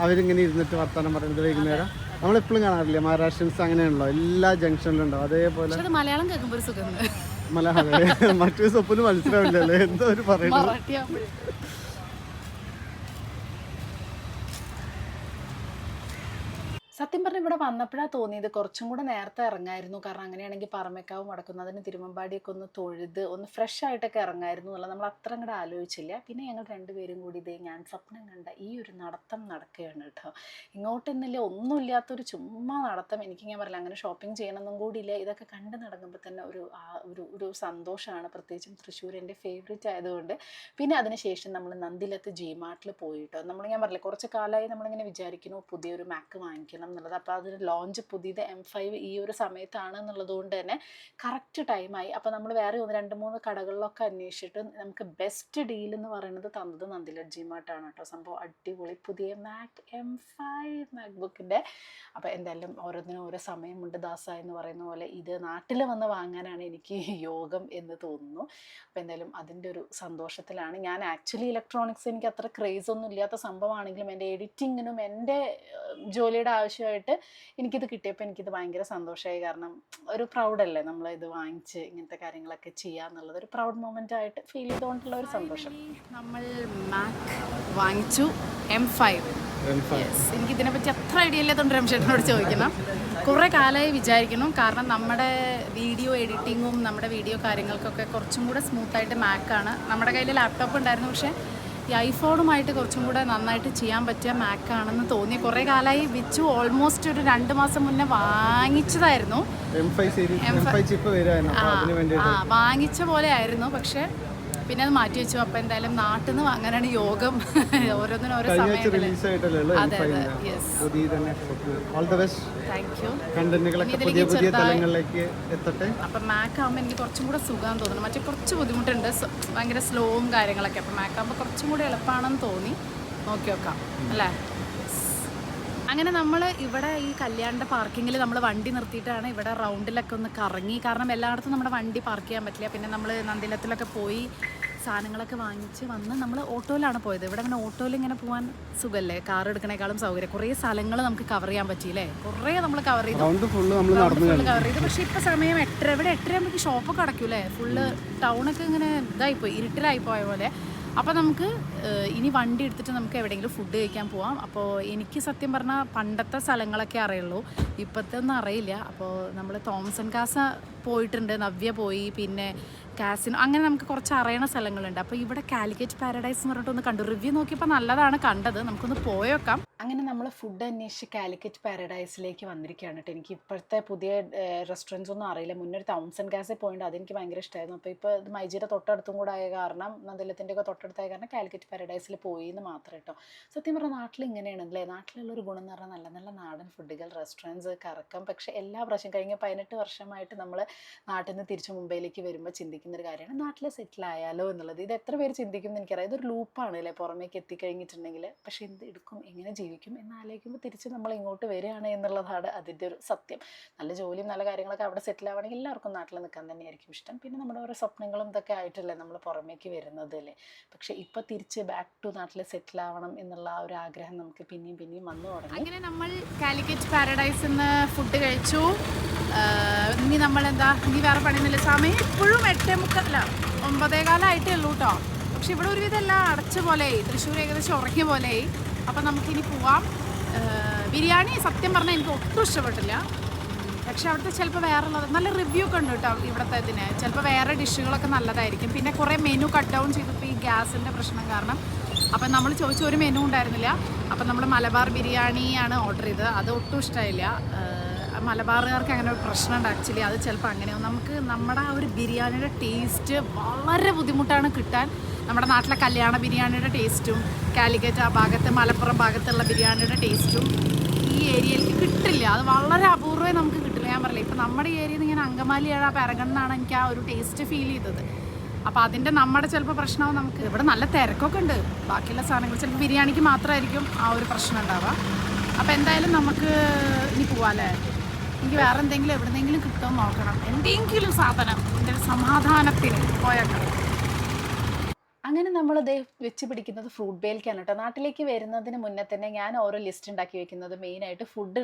അവരിങ്ങനെ ഇരുന്നിട്ട് വർത്തമാനം പറയുന്നത് വൈകുന്നേരം. നമ്മളെപ്പോഴും കാണാറില്ല മഹാരാഷ്ട്രൻസ് അങ്ങനെയാണല്ലോ, എല്ലാ ജംഗ്ഷനിലും ഉണ്ടാവും. അതേപോലെ മലയാളം കേൾക്കുമ്പോൾ ഒരു സുഖം, മറ്റൊരു സ്വപ്നം മനസ്സിലാവില്ലല്ലേ എന്തോ ഒരു പറയുന്നത്. സത്യം പറഞ്ഞാൽ ഇവിടെ ഇവിടെ വന്നപ്പോഴാണ് തോന്നിയത് കുറച്ചും കൂടെ നേരത്തെ ഇറങ്ങായിരുന്നു. കാരണം അങ്ങനെയാണെങ്കിൽ പറമേക്കാവ് മടക്കുന്നതിന് തിരുവമ്പാടിയൊക്കെ ഒന്ന് തൊഴുത് ഒന്ന് ഫ്രഷ് ആയിട്ടൊക്കെ ഇറങ്ങായിരുന്നു എന്നുള്ളത് നമ്മൾ അത്ര അങ്ങോട്ട് ആലോചിച്ചില്ല. പിന്നെ ഞങ്ങൾ രണ്ടുപേരും കൂടി ഇതേ ഞാൻ സ്വപ്നം കണ്ട ഈ ഒരു നടത്തം നടക്കുകയാണ് കേട്ടോ. ഇങ്ങോട്ടെന്നില്ല ഒന്നുമില്ലാത്തൊരു ചുമ്മാ നടത്തം. ഞാൻ പറയില്ല അങ്ങനെ ഷോപ്പിംഗ് ചെയ്യണമെന്നും കൂടിയില്ല. ഇതൊക്കെ കണ്ട് നടക്കുമ്പോൾ തന്നെ ഒരു സന്തോഷമാണ്. പ്രത്യേകിച്ചും തൃശ്ശൂർ എൻ്റെ ഫേവറേറ്റ് ആയതുകൊണ്ട്. പിന്നെ അതിനുശേഷം നമ്മൾ നന്ദിലത്ത് ജിമാർട്ടിൽ പോയിട്ടോ. ഞാൻ പറഞ്ഞില്ല കുറച്ച് കാലമായി നമ്മളിങ്ങനെ വിചാരിക്കുന്നു പുതിയൊരു മാക്ക് വാങ്ങിക്കണം എന്നുള്ളത്. അപ്പോൾ അതിന് ലോഞ്ച് പുതിയത് M5 ഈ ഒരു സമയത്താണ് എന്നുള്ളത് കൊണ്ട് തന്നെ കറക്റ്റ് ടൈമായി. അപ്പോൾ നമ്മൾ വേറെ 1-2-3 കടകളിലൊക്കെ അന്വേഷിച്ചിട്ട് നമുക്ക് ബെസ്റ്റ് ഡീൽ എന്ന് പറയുന്നത് തന്നത് നന്ദിലത്ത് ജിമാർട്ടാണ് കേട്ടോ. സംഭവം അടിപൊളി പുതിയ M5 മാക്ബുക്കിൻ്റെ. അപ്പോൾ എന്തായാലും ഓരോന്നിനും ഓരോ സമയമുണ്ട് ദാസ എന്ന് പറയുന്ന പോലെ. ഇത് നാട്ടിൽ വന്ന് വാങ്ങാനാണ് എനിക്ക് യോഗം എന്ന് തോന്നുന്നു. അപ്പോൾ എന്തായാലും അതിൻ്റെ ഒരു സന്തോഷത്തിലാണ് ഞാൻ. ആക്ച്വലി ഇലക്ട്രോണിക്സ് എനിക്ക് അത്ര ക്രേസ് ഒന്നും ഇല്ലാത്ത സംഭവമാണെങ്കിലും എൻ്റെ എഡിറ്റിങ്ങിനും എൻ്റെ ജോലിയുടെ ആവശ്യമായിട്ട് എനിക്കിത് കിട്ടിയപ്പോൾ എനിക്കിത് ഭയങ്കര സന്തോഷമായി. കാരണം ഒരു പ്രൗഡല്ലേ നമ്മൾ ഇത് വാങ്ങിച്ച് ഇങ്ങനത്തെ കാര്യങ്ങളൊക്കെ ചെയ്യുക എന്നുള്ളത്. ഒരു പ്രൗഡ് മൊമെൻ്റ് ആയിട്ട് ഫീൽ ചെയ്തുകൊണ്ടുള്ള ഒരു സന്തോഷം. നമ്മൾ മാക്ക് വാങ്ങിച്ചു M5. എനിക്കിതിനെപ്പറ്റി അത്ര ഐഡിയ ഇല്ലാത്തതുകൊണ്ട് രമേശേട്ടനോട് ചോദിക്കണം. കുറേ കാലമായി വിചാരിക്കണം. കാരണം നമ്മുടെ വീഡിയോ എഡിറ്റിങ്ങും നമ്മുടെ വീഡിയോ കാര്യങ്ങൾക്കൊക്കെ കുറച്ചും കൂടെ സ്മൂത്തായിട്ട് മാക്കാണ്. നമ്മുടെ കയ്യിൽ ലാപ്ടോപ്പ് ഉണ്ടായിരുന്നു, പക്ഷേ ഈ ഐഫോണുമായിട്ട് കുറച്ചും കൂടെ നന്നായിട്ട് ചെയ്യാൻ പറ്റിയ മാക്കാണെന്ന് തോന്നി. കുറേ കാലമായി വിച്ചു ഓൾമോസ്റ്റ് ഒരു 2 മാസം മുന്നേ വാങ്ങിച്ചതായിരുന്നു. വാങ്ങിച്ച പോലെ ആയിരുന്നു, പക്ഷെ പിന്നെ അത് മാറ്റി വെച്ചു. അപ്പോൾ എന്തായാലും നാട്ടിൽ നിന്ന് വാങ്ങാനാണ് യോഗം. ഓരോന്നിനും ഓരോ സമയങ്ങളിൽ. അതെ അതെ യെസ്. Thank you. അപ്പം മാക്ക് ആകുമ്പോൾ എനിക്ക് കുറച്ചും കൂടെ സുഖം തോന്നുന്നു. മറ്റേ കുറച്ച് ബുദ്ധിമുട്ടുണ്ട്, ഭയങ്കര സ്ലോവും കാര്യങ്ങളൊക്കെ. അപ്പം മാക്ക് ആകുമ്പോൾ കുറച്ചും കൂടെ എളുപ്പമാണെന്ന് തോന്നി. നോക്കി നോക്കാം അല്ലേ. അങ്ങനെ നമ്മൾ ഇവിടെ ഈ കല്യാണിൻ്റെ പാർക്കിങ്ങിൽ നമ്മൾ വണ്ടി നിർത്തിയിട്ടാണ് ഇവിടെ റൗണ്ടിലൊക്കെ ഒന്ന് കറങ്ങി. കാരണം എല്ലായിടത്തും നമ്മുടെ വണ്ടി പാർക്ക് ചെയ്യാൻ പറ്റില്ല. പിന്നെ നമ്മൾ നന്ദിലത്തിലൊക്കെ പോയി സാധനങ്ങളൊക്കെ വാങ്ങിച്ച് വന്ന് നമ്മൾ ഓട്ടോയിലാണ് പോയത്. ഇവിടെ പിന്നെ ഓട്ടോയിൽ ഇങ്ങനെ പോകാൻ സുഖമല്ലേ, കാർ എടുക്കണേക്കാളും സൗകര്യം. കുറേ സ്ഥലങ്ങൾ നമുക്ക് കവർ ചെയ്യാൻ പറ്റിയില്ലേ. കുറേ നമ്മൾ കവർ ചെയ്തു, കവർ ചെയ്തു. പക്ഷേ ഇപ്പോൾ സമയം 8:30. ഇവിടെ 8:30 ആകുമ്പോഴേക്ക് ഷോപ്പൊക്കെ അടയ്ക്കൂലേ. ഫുള്ള് ടൗണൊക്കെ ഇങ്ങനെ ഇതായിപ്പോയി, ഇരുട്ടിലായിപ്പോയ പോലെ. അപ്പോൾ നമുക്ക് ഇനി വണ്ടി എടുത്തിട്ട് നമുക്ക് എവിടെയെങ്കിലും ഫുഡ് കഴിക്കാൻ പോവാം. അപ്പോൾ എനിക്ക് സത്യം പറഞ്ഞാൽ പണ്ടത്തെ സ്ഥലങ്ങളൊക്കെ അറിയുള്ളൂ, ഇപ്പോഴത്തെ ഒന്നും അറിയില്ല. അപ്പോൾ നമ്മൾ തോമസൺ കാസ പോയിട്ടുണ്ട്, നവ്യ പോയി, പിന്നെ കാസിനോ, അങ്ങനെ നമുക്ക് കുറച്ച് അറിയണ സ്ഥലങ്ങളുണ്ട്. അപ്പോൾ ഇവിടെ കാലിക്കറ്റ് പാരഡൈസ് എന്ന് പറഞ്ഞിട്ട് ഒന്ന് കണ്ടു. റിവ്യൂ നോക്കിയപ്പോൾ നല്ലതാണ് കണ്ടത്, നമുക്കൊന്ന് പോയേക്കാം. അങ്ങനെ നമ്മൾ ഫുഡ് അന്വേഷിച്ച് കാലിക്കറ്റ് പാരഡൈസിലേക്ക് വന്നിരിക്കുകയാണ് കേട്ടോ. എനിക്ക് ഇപ്പോഴത്തെ പുതിയ റെസ്റ്റോറൻറ്റ്സ് ഒന്നും അറിയില്ല. മുന്നേ ഒരു തോമസൺ കാസിൽ പോയിട്ട് അതെനിക്ക് ഭയങ്കര ഇഷ്ടമായിരുന്നു. അപ്പോൾ ഇപ്പോൾ ഇത് മൈജിയുടെ തൊട്ടടുത്തും കൂടെ ആയ കാരണം, നന്ദിലത്തിൻ്റെ ഒക്കെ തൊട്ടടുത്തായ കാരണം കാലിക്കറ്റ് പാരഡൈസിൽ പോയി എന്ന് മാത്രം കേട്ടോ. സത്യം പറഞ്ഞാൽ നാട്ടിൽ ഇങ്ങനെയാണല്ലേ. നാട്ടിലുള്ളൊരു ഗുണം എന്ന് പറഞ്ഞാൽ നല്ല നല്ല നാടൻ ഫുഡുകൾ, റെസ്റ്റോറൻറ്റ്സ് കറക്കം. പക്ഷേ എല്ലാ പ്രാവശ്യം കഴിഞ്ഞ 18 വർഷമായിട്ട് നമ്മൾ നാട്ടിൽ നിന്ന് തിരിച്ച് മുംബൈയിലേക്ക് വരുമ്പോൾ ചിന്തിക്കുന്നൊരു കാര്യമാണ് നാട്ടിൽ സെറ്റിൽ ആയാലോ എന്നുള്ളത്. ഇത് എത്ര പേര് ചിന്തിക്കും എന്ന് എനിക്കറിയാം. ഇതൊരു ലൂപ്പാണ് അല്ലേ, പുറമേക്ക് എത്തിക്കഴിഞ്ഞിട്ടുണ്ടെങ്കിൽ. പക്ഷേ എന്ത് എടുക്കും, എങ്ങനെ ജീവിക്കും എന്നാലോചിക്കുമ്പോൾ തിരിച്ച് നമ്മൾ ഇങ്ങോട്ട് വരികയാണ് എന്നുള്ളതാണ് അതിൻ്റെ ഒരു സത്യം. നല്ല ജോലിയും നല്ല കാര്യങ്ങളൊക്കെ അവിടെ സെറ്റിൽ ആവുകയാണെങ്കിൽ എല്ലാവർക്കും നാട്ടിൽ നിൽക്കാൻ തന്നെയായിരിക്കും ഇഷ്ടം. പിന്നെ നമ്മുടെ ഓരോ സ്വപ്നങ്ങളും ഇതൊക്കെ ആയിട്ടല്ലേ നമ്മൾ പുറമേക്ക് വരുന്നത് അല്ലേ. പക്ഷേ ഇപ്പോൾ തിരിച്ച് ബാക്ക് ടു നാട്ടിൽ സെറ്റിൽ ആവണം എന്നുള്ള ആ ഒരു ആഗ്രഹം നമുക്ക് പിന്നെയും പിന്നെയും വന്നു തുടങ്ങി. അങ്ങനെ നമ്മൾ കാലിക്കറ്റ് പാരഡൈസിൽ നിന്ന് ഫുഡ് കഴിച്ചു. ഇനി നമ്മളെന്താ, ഇനി വേറെ പണിയൊന്നുമില്ല. സമയം ഇപ്പോഴും 8:30 9:15 ഉള്ളൂ കേട്ടോ. പക്ഷെ ഇവിടെ ഒരുവിധം എല്ലാം അടച്ച പോലെയായി, തൃശ്ശൂർ ഏകദേശം ഉറങ്ങിയ പോലെയായി. അപ്പം നമുക്കിനി പോവാം. ബിരിയാണി സത്യം പറഞ്ഞാൽ എനിക്ക് ഒട്ടും ഇഷ്ടപ്പെട്ടില്ല. പക്ഷെ അവിടുത്തെ ചിലപ്പോൾ വേറെ ഉള്ളത് നല്ല റിവ്യൂ ഒക്കെ ഉണ്ട് കേട്ടോ ഇവിടുത്തെ ഇതിന്. ചിലപ്പോൾ വേറെ ഡിഷുകളൊക്കെ നല്ലതായിരിക്കും. പിന്നെ കുറേ മെനു കട്ട് ഡൗൺ ചെയ്തപ്പോൾ ഈ ഗ്യാസിൻ്റെ പ്രശ്നം കാരണം. അപ്പം നമ്മൾ ചോദിച്ച ഒരു മെനു ഉണ്ടായിരുന്നില്ല. അപ്പം നമ്മൾ മലബാർ ബിരിയാണിയാണ് ഓർഡർ ചെയ്തത്. അത് ഒട്ടും ഇഷ്ടമായില്ല. മലബാറുകാർക്ക് അങ്ങനെ ഒരു പ്രശ്നമുണ്ട് ആക്ച്വലി. അത് ചിലപ്പോൾ അങ്ങനെയാവും. നമുക്ക് നമ്മുടെ ആ ഒരു ബിരിയാണിയുടെ ടേസ്റ്റ് വളരെ ബുദ്ധിമുട്ടാണ് കിട്ടാൻ. നമ്മുടെ നാട്ടിലെ കല്യാണ ബിരിയാണിയുടെ ടേസ്റ്റും കാലിക്കറ്റ് ആ ഭാഗത്ത് മലപ്പുറം ഭാഗത്തുള്ള ബിരിയാണിയുടെ ടേസ്റ്റും ഈ ഏരിയയിലേക്ക് കിട്ടില്ല. അത് വളരെ അപൂർവമേ നമുക്ക് കിട്ടില്ല. ഞാൻ പറയില്ല, ഇപ്പോൾ നമ്മുടെ ഈ ഏരിയയിൽ നിന്ന് ഇങ്ങനെ അങ്കമാലിയാണ് പെരകണമെന്നാണ് എനിക്ക് ആ ഒരു ടേസ്റ്റ് ഫീൽ ചെയ്തത്. അപ്പോൾ അതിൻ്റെ നമ്മുടെ ചിലപ്പോൾ പ്രശ്നവും നമുക്ക് ഇവിടെ നല്ല തിരക്കൊക്കെ ഉണ്ട്. ബാക്കിയുള്ള സാധനങ്ങൾ ചിലപ്പോൾ ബിരിയാണിക്ക് മാത്രമായിരിക്കും ആ ഒരു പ്രശ്നം ഉണ്ടാവുക. അപ്പോൾ എന്തായാലും നമുക്ക് ഇനി പോവാല്ലേ. എനിക്ക് വേറെ എന്തെങ്കിലും എവിടെന്നെങ്കിലും കിട്ടുമെന്ന് നോക്കണം, എന്തെങ്കിലും സാധനം എൻ്റെ സമാധാനത്തിന് പോയേക്കാം. അങ്ങനെ നമ്മൾ ദേ വെച്ച് പിടിക്കുന്നത് ഫ്രൂട്ട് ബേയിലേക്കാണ് കേട്ടോ. നാട്ടിലേക്ക് വരുന്നതിന് മുന്നേ തന്നെ ഞാൻ ഓരോ ലിസ്റ്റ് ഉണ്ടാക്കി വെക്കുന്നത് മെയിനായിട്ട് ഫുഡ്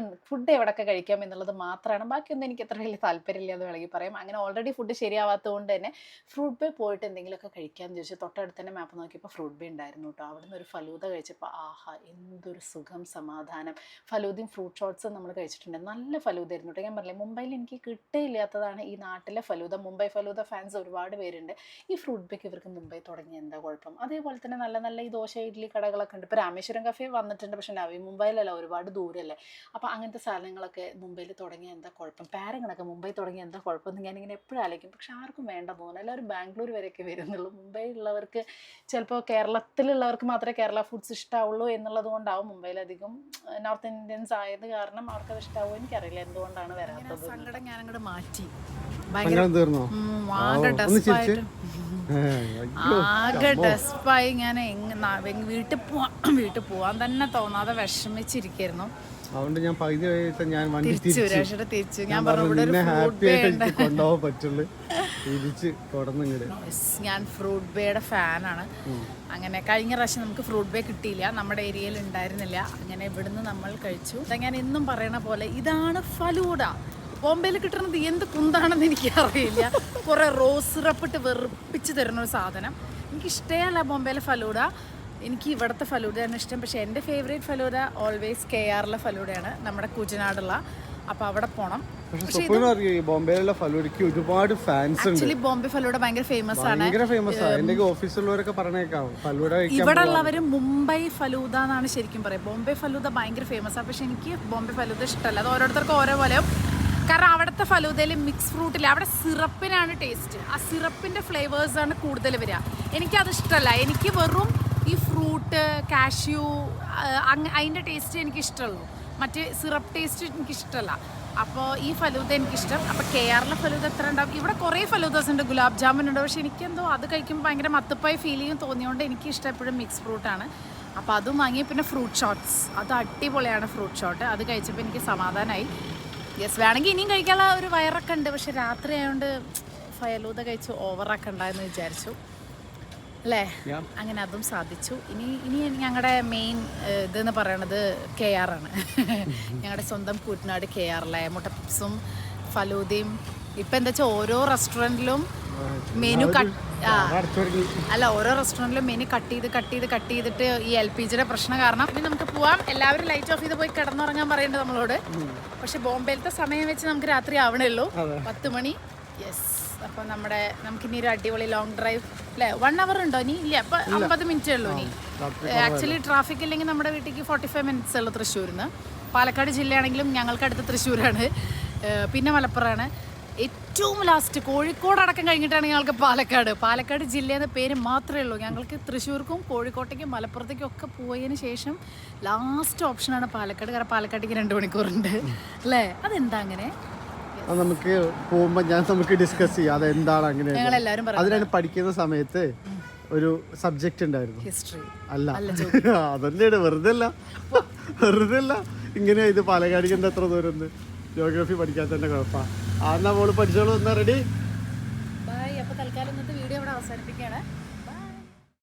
എവിടെയൊക്കെ കഴിക്കാം എന്നുള്ളത് മാത്രമാണ്. ബാക്കിയൊന്നും എനിക്ക് അത്ര വലിയ താല്പര്യമില്ല എന്ന് വേണമെങ്കിൽ പറയാം. അങ്ങനെ ഓൾറെഡി ഫുഡ് ശരിയാവാത്തതുകൊണ്ട് തന്നെ ഫ്രൂട്ട് ബേ പോയിട്ട് എന്തെങ്കിലുമൊക്കെ കഴിക്കാമെന്ന് ചോദിച്ചു. തൊട്ടടുത്ത് തന്നെ മാപ്പ് നോക്കിയപ്പോൾ ഫ്രൂട്ട് ബേ ഉണ്ടായിരുന്നു കേട്ടോ. അവിടുന്ന് ഒരു ഫലൂദ കഴിച്ചപ്പോൾ ആഹാ എന്തൊരു സുഖം, സമാധാനം. ഫലൂദയും ഫ്രൂട്ട് ഷോട്ട്സും നമ്മൾ കഴിച്ചിട്ടുണ്ട്. നല്ല ഫലൂദ ആയിരുന്നു കേട്ടോ. ഞാൻ പറഞ്ഞില്ലേ മുംബൈയിൽ എനിക്ക് കിട്ടിയില്ലാത്തതാണ് ഈ നാട്ടിലെ ഫലൂദ. മുംബൈ ഫലൂദ ഫാൻസ് ഒരുപാട് പേരുണ്ട്. ഈ ഫ്രൂട്ട് ബേക്ക് ഇവർക്ക് മുംബൈ തുടങ്ങി എന്താ കുഴപ്പം? അതേപോലെ തന്നെ നല്ല നല്ല ഈ ദോശ ഇഡ്ഡലി കടകളൊക്കെ ഉണ്ട്. ഇപ്പോൾ രാമേശ്വരം കഫേ വന്നിട്ടുണ്ട്, പക്ഷേ നവി മുംബൈയിലല്ല, ഒരുപാട് ദൂരമല്ലേ. അപ്പോൾ അങ്ങനത്തെ സാധനങ്ങളൊക്കെ മുംബൈയിൽ തുടങ്ങിയ എന്താ കുഴപ്പം? പാരങ്ങളൊക്കെ മുംബൈ തുടങ്ങിയ എന്താ കുഴപ്പമെന്ന് ഞാനിങ്ങനെ എപ്പോഴും ആലോചിക്കും. പക്ഷെ ആർക്കും വേണ്ട തോന്നുന്നു. എല്ലാവരും ബാംഗ്ലൂർ വരെയൊക്കെ വരുന്നുള്ളൂ. മുംബൈയിലുള്ളവർക്ക് ചിലപ്പോൾ കേരളത്തിലുള്ളവർക്ക് മാത്രമേ കേരള ഫുഡ്സ് ഇഷ്ടമാവുള്ളൂ എന്നുള്ളത് കൊണ്ടാവും മുംബൈയിലധികം നോർത്ത് ഇന്ത്യൻസ് ആയത് കാരണം അവർക്കത് ഇഷ്ടമാവും. എനിക്കറിയില്ല എന്തുകൊണ്ടാണ് വരാത്തത്. സങ്കടം ഞാനങ്ങോട്ട് മാറ്റി. ആകെ ഡെസ്പായി. ഞാൻ വീട്ടിൽ പോവാൻ തന്നെ തോന്നാതെ വിഷമിച്ചിരിക്കുന്നു. അതുകൊണ്ട് ഞാൻ തിരിച്ചു. ഞാൻ പറഞ്ഞു ഞാൻ ഫ്രൂട്ട് ബേയുടെ ഫാനാണ്. അങ്ങനെ കഴിഞ്ഞ പ്രാവശ്യം നമുക്ക് ഫ്രൂട്ട് ബേ കിട്ടിയില്ല, നമ്മുടെ ഏരിയയിൽ ഉണ്ടായിരുന്നില്ല. അങ്ങനെ ഇവിടുന്ന് നമ്മൾ കഴിച്ചു. ഞാൻ എന്നും പറയണ പോലെ ഇതാണ് ഫലൂഡ. ബോംബെയിൽ കിട്ടുന്നത് എന്ത് കുന്താണെന്ന് എനിക്കറിയില്ല. കുറേ റോസ് സിറപ്പിട്ട് വെറുപ്പിച്ച് തരുന്നൊരു സാധനം. എനിക്കിഷ്ടമല്ല ബോംബെയിലെ ഫലൂഡ. എനിക്ക് ഇവിടുത്തെ ഫലൂഡയാണ് ഇഷ്ടം. പക്ഷേ എൻ്റെ ഫേവറേറ്റ് ഫലൂഡ ഓൾവേസ് KRലെ ഫലൂഡയാണ്, നമ്മുടെ കുജനാടുള്ള. അപ്പോൾ അവിടെ പോകണം. ബോംബെയിലുള്ള ഫലൂഡയ്ക്ക് ഒരുപാട് ഫാൻസ് ഉണ്ട്. ആക്ച്വലി ബോംബെ ഫലൂഡ ഭയങ്കര ഫേമസ് ആണ്. ഇവിടെ ഉള്ളവര് മുംബൈ ഫലൂദ എന്നാണ് ശരിക്കും പറയാം. ബോംബെ ഫലൂദ ഭയങ്കര ഫേമസ് ആണ്. പക്ഷെ എനിക്ക് ബോംബെ ഫലൂദ ഇഷ്ടമല്ല. അത് ഓരോരുത്തർക്കും ഓരോ പോലെ. കാരണം അവിടുത്തെ ഫലൂദയിൽ മിക്സ് ഫ്രൂട്ടില്ല, അവിടെ സിറപ്പിനാണ് ടേസ്റ്റ്. ആ സിറപ്പിൻ്റെ ഫ്ലേവേഴ്സാണ് കൂടുതൽ വരിക. എനിക്കത് ഇഷ്ടമല്ല. എനിക്ക് വെറും ഈ ഫ്രൂട്ട്, കാഷ്യൂ അതിൻ്റെ ടേസ്റ്റ് എനിക്കിഷ്ടമുള്ളൂ. മറ്റേ സിറപ്പ് ടേസ്റ്റ് എനിക്കിഷ്ടമല്ല. അപ്പോൾ ഈ ഫലൂദ എനിക്കിഷ്ടം. അപ്പോൾ KRലെ ഫലൂദ എത്ര ഉണ്ടാവും? ഇവിടെ കുറേ ഫലൂദാസ് ഉണ്ട്, ഗുലാബ് ജാമുൻ ഉണ്ട്. പക്ഷേ എനിക്കെന്തോ അത് കഴിക്കുമ്പോൾ ഭയങ്കര മത്തുപ്പായി ഫീൽ ചെയ്യും തോന്നിയോണ്ട് എനിക്ക് ഇഷ്ടം എപ്പോഴും മിക്സ് ഫ്രൂട്ടാണ്. അപ്പോൾ അതും വാങ്ങി. പിന്നെ ഫ്രൂട്ട് ഷോട്ട്സ്, അത് അടിപൊളിയാണ് ഫ്രൂട്ട് ഷോട്ട്. അത് കഴിച്ചപ്പോൾ എനിക്ക് സമാധാനമായി. യെസ്, വേണമെങ്കിൽ ഇനിയും കഴിക്കാനുള്ള ഒരു വയറൊക്കെ ഉണ്ട്. പക്ഷെ രാത്രി ആയതുകൊണ്ട് ഫലൂദ കഴിച്ച് ഓവറാക്കണ്ടെന്ന് വിചാരിച്ചു അല്ലേ. അങ്ങനെ അതും സാധിച്ചു. ഇനി ഞങ്ങളുടെ മെയിൻ ഇതെന്ന് പറയണത് KR ആണ്. ഞങ്ങളുടെ സ്വന്തം കൂറ്റനാട് KRലെ മുട്ട പപ്സും ഫലൂദയും. ഇപ്പം എന്താ വെച്ചാൽ ഓരോ റെസ്റ്റോറൻറ്റിലും മെനു ഓരോ റെസ്റ്റോറൻറ്റിലും മെനു കട്ട് ചെയ്തിട്ട് ഈ LPGയുടെ പ്രശ്നം കാരണം ഇനി നമുക്ക് പോവാം. എല്ലാവരും ലൈറ്റ് ഓഫ് ചെയ്ത് പോയി കിടന്നുറങ്ങാൻ പറയുന്നുണ്ട് നമ്മളോട്. പക്ഷെ ബോംബെയിലത്തെ സമയം വെച്ച് നമുക്ക് രാത്രി ആവണേ ഉള്ളൂ, 10 മണി. യെസ്, അപ്പോൾ നമുക്കിനി ഒരു അടിപൊളി ലോങ് ഡ്രൈവ് അല്ലേ. 1 hour ഉണ്ടോ ഇനി? ഇല്ല, അപ്പോൾ 50 മിനിറ്റേ ഉള്ളൂ ഇനി. ആക്ച്വലി ട്രാഫിക് ഇല്ലെങ്കിൽ നമ്മുടെ വീട്ടിലേക്ക് 45 minutes ഉള്ളൂ തൃശ്ശൂരിൽ നിന്ന്. പാലക്കാട് ജില്ലയാണെങ്കിലും ഞങ്ങൾക്ക് അടുത്ത് തൃശ്ശൂരാണ്, പിന്നെ മലപ്പുറമാണ്. ഏറ്റവും ലാസ്റ്റ് കോഴിക്കോട് അടക്കം കഴിഞ്ഞിട്ടാണ് ഞങ്ങൾക്ക് പാലക്കാട് ജില്ലയെന്ന പേര് മാത്രമേ ഉള്ളൂ. ഞങ്ങൾക്ക് തൃശ്ശൂർക്കും കോഴിക്കോട്ടേക്കും മലപ്പുറത്തേക്കും ഒക്കെ പോയതിന് ശേഷം ലാസ്റ്റ് ഓപ്ഷനാണ് പാലക്കാട്. കാരണം പാലക്കാട്ടേക്ക് 2 മണിക്കൂറുണ്ട് അല്ലേ. അതെന്താ അങ്ങനെ? നമുക്ക് പോകുമ്പോൾ നമുക്ക് ഡിസ്കസ് ചെയ്യാം അതെന്താണ് അങ്ങനെ. അതിനാണ് പഠിക്കുന്ന സമയത്ത് ഒരു സബ്ജക്റ്റ് ഉണ്ടായിരുന്നു, ഹിസ്റ്ററി. അല്ല അതന്നെയാണ്, വെറുതെ അല്ല ഇങ്ങനെ. ഇത് പാലക്കാടിക്ക് എന്താ എത്ര ദൂരം? ജോഗ്രഫി പഠിക്കാത്തതിന്റെ കുഴപ്പമാണ്. എന്നാ മോള് പഠിച്ചോളൂ. എന്നാ റെഡി. ബൈ. അപ്പോൾ തൽക്കാലം ഇന്നത്തെ വീഡിയോ ഇവിടെ അവസാനിപ്പിക്കുകയാണ്.